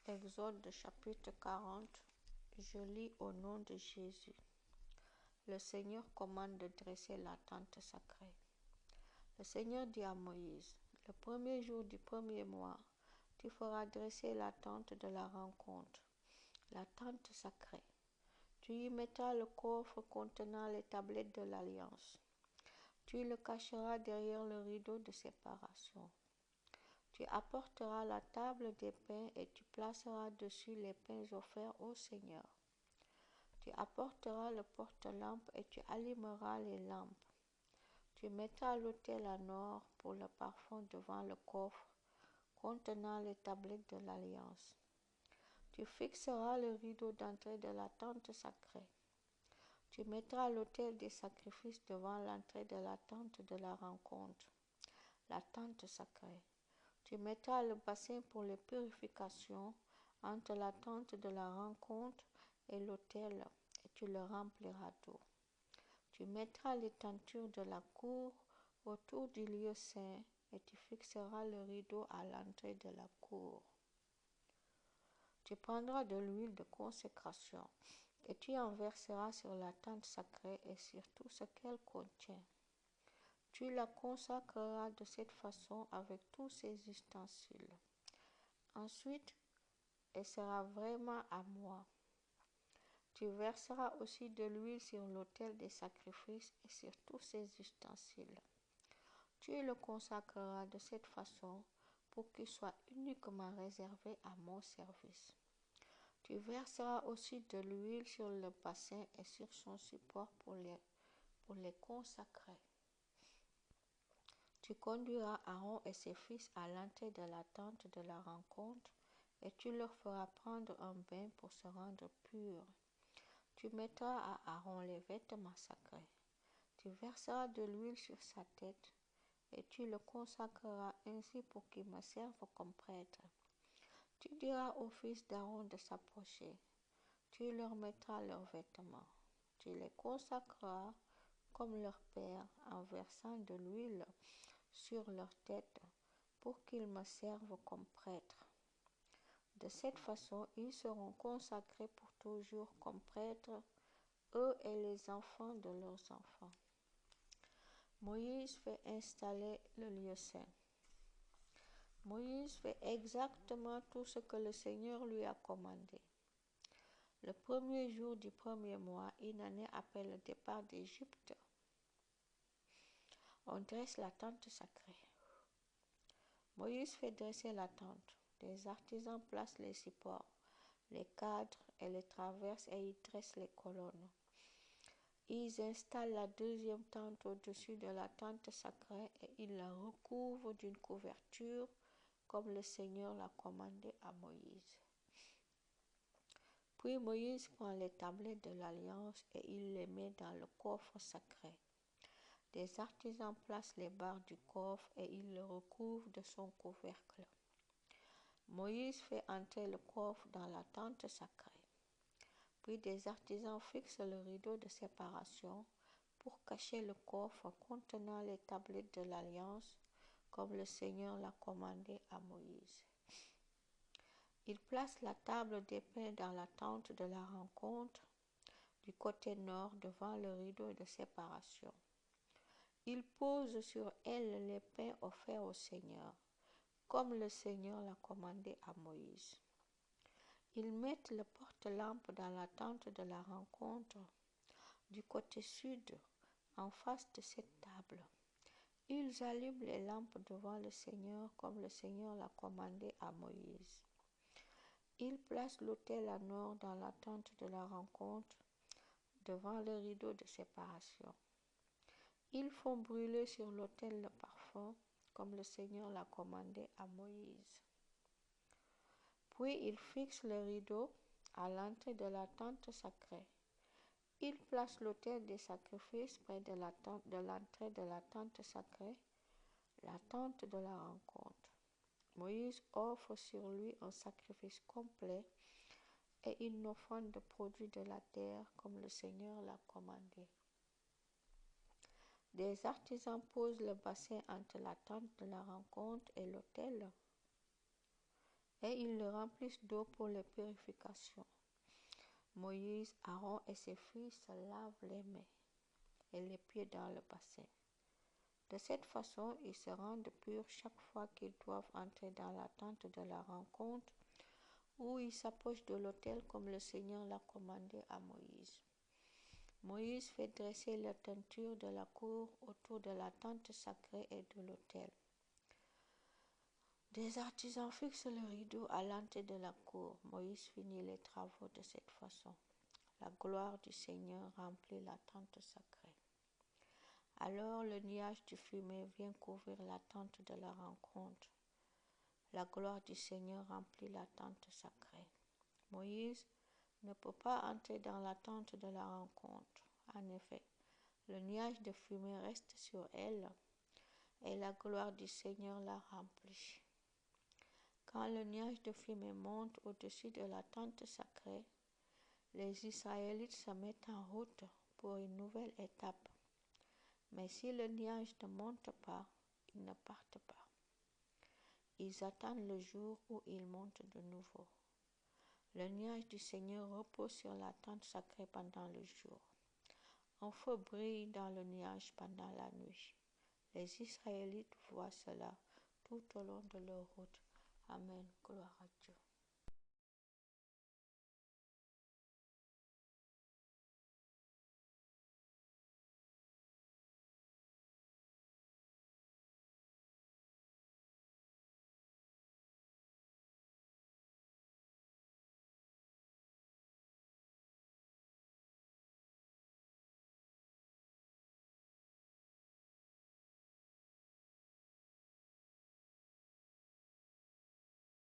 Exode chapitre 40, je lis au nom de Jésus. Le Seigneur commande de dresser la tente sacrée. Le Seigneur dit à Moïse, le premier jour du premier mois, tu feras dresser la tente de la rencontre, la tente sacrée. Tu y mettras le coffre contenant les tablettes de l'alliance. Tu le cacheras derrière le rideau de séparation. Tu apporteras la table des pains et tu placeras dessus les pains offerts au Seigneur. Tu apporteras le porte-lampe et tu allumeras les lampes. Tu mettras l'autel en or pour le parfum devant le coffre contenant les tablettes de l'alliance. Tu fixeras le rideau d'entrée de la tente sacrée. Tu mettras l'autel des sacrifices devant l'entrée de la tente de la rencontre, la tente sacrée. Tu mettras le bassin pour les purifications entre la tente de la rencontre et l'autel et tu le rempliras d'eau. Tu mettras les tentures de la cour autour du lieu saint et tu fixeras le rideau à l'entrée de la cour. Tu prendras de l'huile de consécration et tu en verseras sur la tente sacrée et sur tout ce qu'elle contient. Tu la consacreras de cette façon avec tous ses ustensiles. Ensuite, elle sera vraiment à moi. Tu verseras aussi de l'huile sur l'autel des sacrifices et sur tous ses ustensiles. Tu le consacreras de cette façon pour qu'il soit uniquement réservé à mon service. Tu verseras aussi de l'huile sur le bassin et sur son support pour les consacrer. Tu conduiras Aaron et ses fils à l'entrée de la tente de la rencontre et tu leur feras prendre un bain pour se rendre purs. Tu mettras à Aaron les vêtements sacrés. Tu verseras de l'huile sur sa tête et tu le consacreras ainsi pour qu'il me serve comme prêtre. Tu diras aux fils d'Aaron de s'approcher. Tu leur mettras leurs vêtements. Tu les consacreras comme leur père en versant de l'huile sur leur tête pour qu'ils me servent comme prêtres. De cette façon, ils seront consacrés pour toujours comme prêtres, eux et les enfants de leurs enfants. Moïse fait installer le lieu saint. Moïse fait exactement tout ce que le Seigneur lui a commandé. Le premier jour du premier mois, une année après le départ d'Égypte, on dresse la tente sacrée. Moïse fait dresser la tente. Les artisans placent les supports, les cadres et les traverses et ils dressent les colonnes. Ils installent la deuxième tente au-dessus de la tente sacrée et ils la recouvrent d'une couverture comme le Seigneur l'a commandé à Moïse. Puis Moïse prend les tablettes de l'Alliance et il les met dans le coffre sacré. Des artisans placent les barres du coffre et ils le recouvrent de son couvercle. Moïse fait entrer le coffre dans la tente sacrée. Puis des artisans fixent le rideau de séparation pour cacher le coffre contenant les tablettes de l'Alliance, comme le Seigneur l'a commandé à Moïse. Ils placent la table des pains dans la tente de la rencontre du côté nord devant le rideau de séparation. Ils posent sur elle les pains offerts au Seigneur, comme le Seigneur l'a commandé à Moïse. Ils mettent le porte-lampe dans la tente de la rencontre du côté sud, en face de cette table. Ils allument les lampes devant le Seigneur comme le Seigneur l'a commandé à Moïse. Ils placent l'autel en or dans la tente de la rencontre devant le rideau de séparation. Ils font brûler sur l'autel le parfum comme le Seigneur l'a commandé à Moïse. Puis ils fixent le rideau à l'entrée de la tente sacrée. Ils placent l'autel des sacrifices près de l'entrée de la tente sacrée, la tente de la rencontre. Moïse offre sur lui un sacrifice complet et une offrande de produits de la terre comme le Seigneur l'a commandé. Des artisans posent le bassin entre la tente de la rencontre et l'autel. et ils le remplissent d'eau pour les purifications. Moïse, Aaron et ses fils se lavent les mains et les pieds dans le bassin. De cette façon, ils se rendent purs chaque fois qu'ils doivent entrer dans la tente de la rencontre où ils s'approchent de l'autel comme le Seigneur l'a commandé à Moïse. Moïse fait dresser la teinture de la cour autour de la tente sacrée et de l'autel. Des artisans fixent le rideau à l'entrée de la cour. Moïse finit les travaux de cette façon. La gloire du Seigneur remplit la tente sacrée. Alors le nuage de fumée vient couvrir la tente de la rencontre. La gloire du Seigneur remplit la tente sacrée. Moïse ne peut pas entrer dans la tente de la rencontre. En effet, le nuage de fumée reste sur elle et la gloire du Seigneur la remplit. Quand le nuage de fumée monte au-dessus de la tente sacrée, les Israélites se mettent en route pour une nouvelle étape. Mais si le nuage ne monte pas, ils ne partent pas. Ils attendent le jour où il monte de nouveau. Le nuage du Seigneur repose sur la tente sacrée pendant le jour. Un feu brille dans le nuage pendant la nuit. Les Israélites voient cela tout au long de leur route. Amen. Gloire à Dieu.